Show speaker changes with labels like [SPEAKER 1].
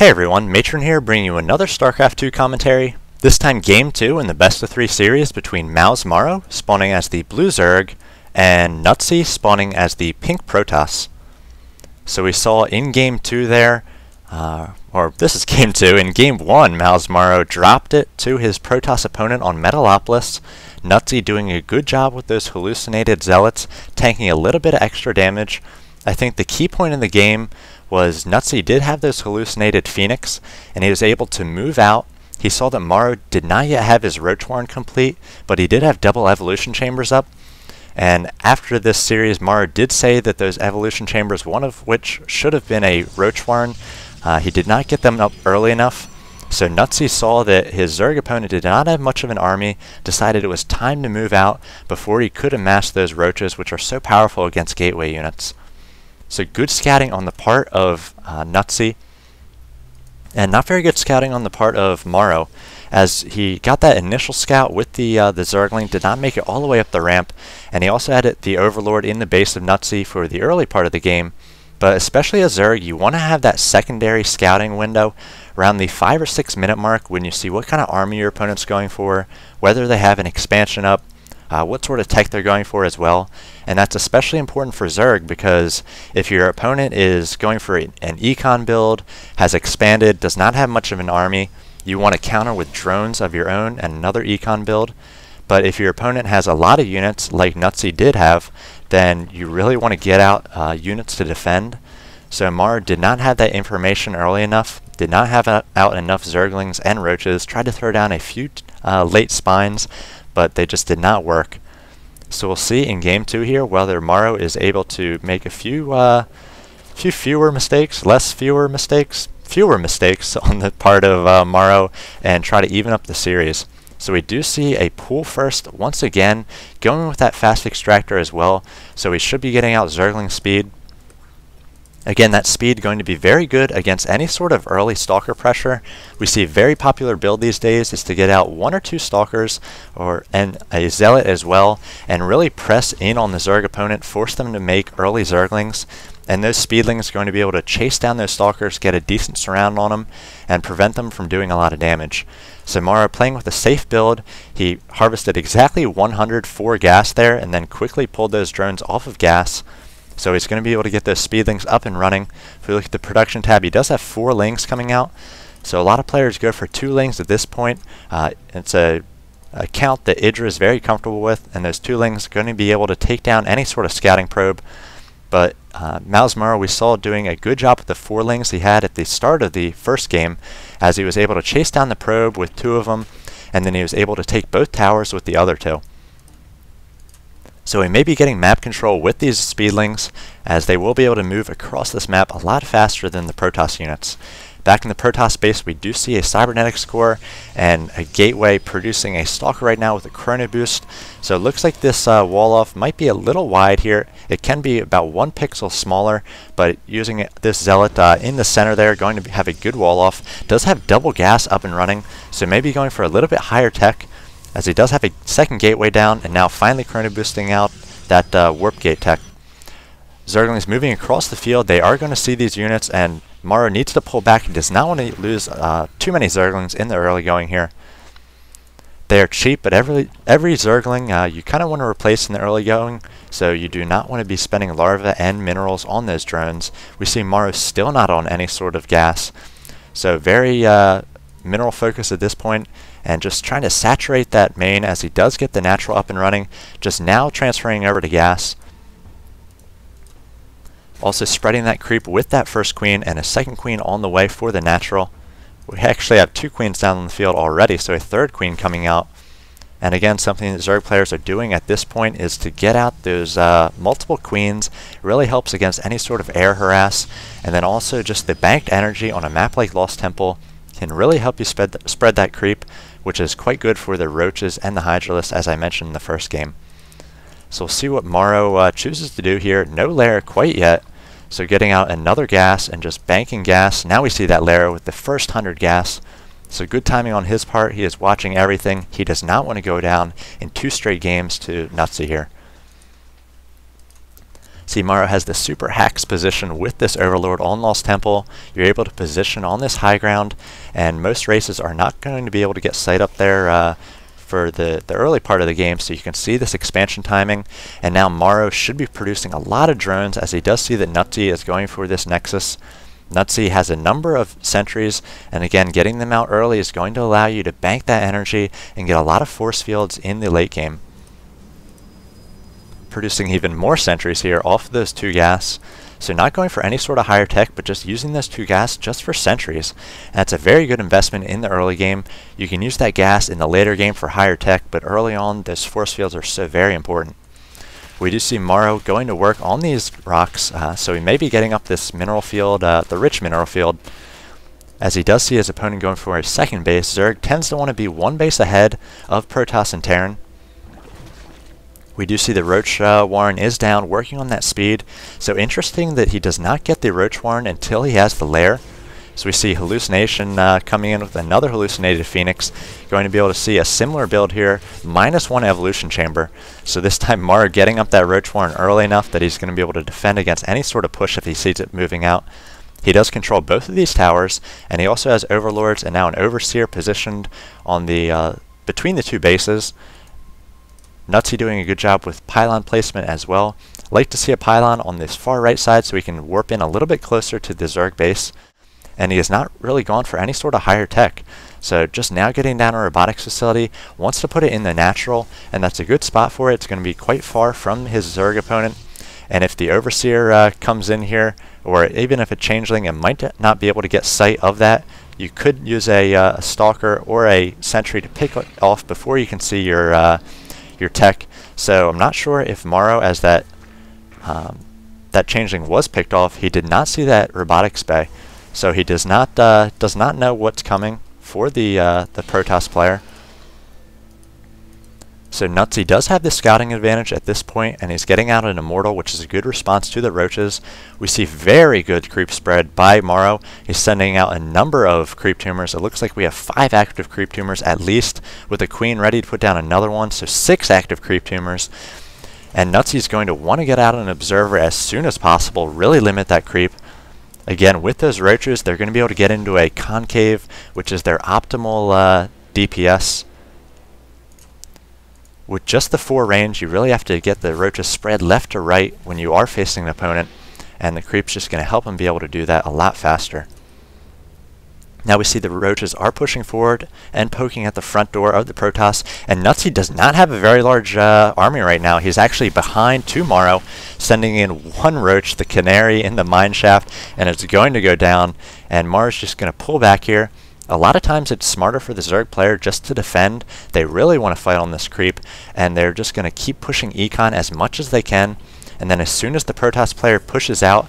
[SPEAKER 1] Hey everyone, Matron here bringing you another Starcraft 2 commentary. This time Game 2 in the best of 3 series between MorroW spawning as the blue Zerg and Knutzi spawning as the pink Protoss. So we saw in Game 2 there, or this is Game 2, in Game 1 MorroW dropped it to his Protoss opponent on Metalopolis. Knutzi doing a good job with those hallucinated zealots, tanking a little bit of extra damage. I think the key point in the game was Knutzi did have those hallucinated Phoenix, and he was able to move out. He saw that MorroW did not yet have his Roach Warren complete, but he did have double evolution chambers up. And after this series, MorroW did say that those evolution chambers, one of which should have been a Roach Warren, he did not get them up early enough. So Knutzi saw that his Zerg opponent did not have much of an army, decided it was time to move out before he could amass those Roaches, which are so powerful against gateway units. So good scouting on the part of Knutzi, and not very good scouting on the part of MorroW, as he got that initial scout with the Zergling, did not make it all the way up the ramp, and he also had the Overlord in the base of Knutzi for the early part of the game. But especially as Zerg, you want to have that secondary scouting window around the 5 or 6 minute mark when you see what kind of army your opponent's going for, whether they have an expansion up, what sort of tech they're going for as well. And that's especially important for Zerg, because if your opponent is going for an econ build, has expanded, does not have much of an army, you want to counter with drones of your own and another econ build. But if your opponent has a lot of units, like Knutzi did have, then you really want to get out units to defend. So MorroW did not have that information early enough, did not have out enough Zerglings and Roaches, tried to throw down a few late spines, but they just did not work. So we'll see in Game 2 here whether MorroW is able to make a fewer mistakes on the part of MorroW, and try to even up the series. So we do see a pool first once again, going with that fast extractor as well, so we should be getting out Zergling speed. Again, that speed going to be very good against any sort of early Stalker pressure. We see a very popular build these days is to get out 1 or 2 Stalkers and a Zealot as well, and really press in on the Zerg opponent, force them to make early Zerglings, and those Speedlings are going to be able to chase down those Stalkers, get a decent surround on them, and prevent them from doing a lot of damage. So MorroW playing with a safe build, he harvested exactly 104 gas there, and then quickly pulled those drones off of gas. So he's going to be able to get those Speedlings up and running. If we look at the production tab, he does have 4 Lings coming out. So a lot of players go for 2 Lings at this point. It's a count that Idra is very comfortable with, and those 2 Lings are going to be able to take down any sort of scouting probe. But MorroW we saw doing a good job with the 4 Lings he had at the start of the first game, as he was able to chase down the probe with 2 of them, and then he was able to take both towers with the other 2. So we may be getting map control with these Speedlings, as they will be able to move across this map a lot faster than the Protoss units. Back in the Protoss base, we do see a Cybernetics core and a Gateway producing a Stalker right now with a Chrono Boost. So it looks like this wall off might be a little wide here. It can be about 1 pixel smaller, but using this Zealot in the center there, going to have a good wall off. Does have double gas up and running, so maybe going for a little bit higher tech, as he does have a second Gateway down, and now finally Chrono Boosting out that Warp Gate tech. Zerglings moving across the field, they are going to see these units, and MorroW needs to pull back. He does not want to lose too many Zerglings in the early going here. They are cheap, but every Zergling you kind of want to replace in the early going, so you do not want to be spending larvae and minerals on those drones. We see MorroW still not on any sort of gas, so very mineral focus at this point, and just trying to saturate that main as he does get the natural up and running, just now transferring over to gas. Also spreading that creep with that first queen and a second queen on the way for the natural. We actually have 2 queens down on the field already, so a 3rd queen coming out. And again, something that Zerg players are doing at this point is to get out those multiple queens. It really helps against any sort of air harass, and then also just the banked energy on a map like Lost Temple can really help you spread that creep, which is quite good for the Roaches and the Hydralisks, as I mentioned in the first game. So we'll see what MorroW chooses to do here. No lair quite yet, so getting out another gas and just banking gas. Now we see that lair with the first 100 gas. So good timing on his part. He is watching everything. He does not want to go down in 2 straight games to Knutzi here. See, MorroW has the super hacks position with this Overlord on Lost Temple. You're able to position on this high ground, and most races are not going to be able to get sight up there for the early part of the game, so you can see this expansion timing. And now MorroW should be producing a lot of drones, as he does see that Knutzi is going for this Nexus. Knutzi has a number of sentries, and again, getting them out early is going to allow you to bank that energy and get a lot of force fields in the late game. Producing even more sentries here off of those 2 gas. So not going for any sort of higher tech, but just using those 2 gas just for sentries. That's a very good investment in the early game. You can use that gas in the later game for higher tech, but early on, those force fields are so very important. We do see MorroW going to work on these rocks, so he may be getting up this mineral field, the rich mineral field. As he does see his opponent going for his second base, Zerg tends to want to be 1 base ahead of Protoss and Terran. We do see the Roach Warren is down, working on that speed. So interesting that he does not get the Roach Warren until he has the lair. So we see Hallucination coming in with another Hallucinated Phoenix. Going to be able to see a similar build here, -1 Evolution Chamber. So this time MorroW getting up that Roach Warren early enough that he's going to be able to defend against any sort of push if he sees it moving out. He does control both of these towers, and he also has Overlords and now an Overseer positioned on the between the 2 bases. Knutzi doing a good job with pylon placement as well. Like to see a pylon on this far right side so we can warp in a little bit closer to the Zerg base. And he has not really gone for any sort of higher tech. So just now getting down a robotics facility, wants to put it in the natural, and that's a good spot for it. It's going to be quite far from his Zerg opponent. And if the Overseer comes in here, or even if a Changeling, it might not be able to get sight of that. You could use a Stalker or a Sentry to pick it off before you can see your tech. So I'm not sure if MorroW, as that Changeling was picked off, he did not see that robotics bay, so he does not know what's coming for the Protoss player. So Knutzi does have the scouting advantage at this point, and he's getting out an Immortal, which is a good response to the Roaches. We see very good creep spread by MorroW. He's sending out a number of creep tumors. It looks like we have 5 active creep tumors at least, with a Queen ready to put down another one, so 6 active creep tumors. And Knutzi's going to want to get out an Observer as soon as possible, really limit that creep. Again, with those Roaches, they're going to be able to get into a concave, which is their optimal DPS. With just the 4 range, you really have to get the Roaches spread left to right when you are facing an opponent, and the creep's just going to help him be able to do that a lot faster. Now we see the Roaches are pushing forward and poking at the front door of the Protoss, and Knutzi does not have a very large army right now. He's actually behind 2 MorroW, sending in 1 Roach, the Canary, in the mine shaft, and it's going to go down, and MorroW's just going to pull back here. A lot of times it's smarter for the Zerg player just to defend. They really want to fight on this creep, and they're just going to keep pushing Econ as much as they can, and then as soon as the Protoss player pushes out,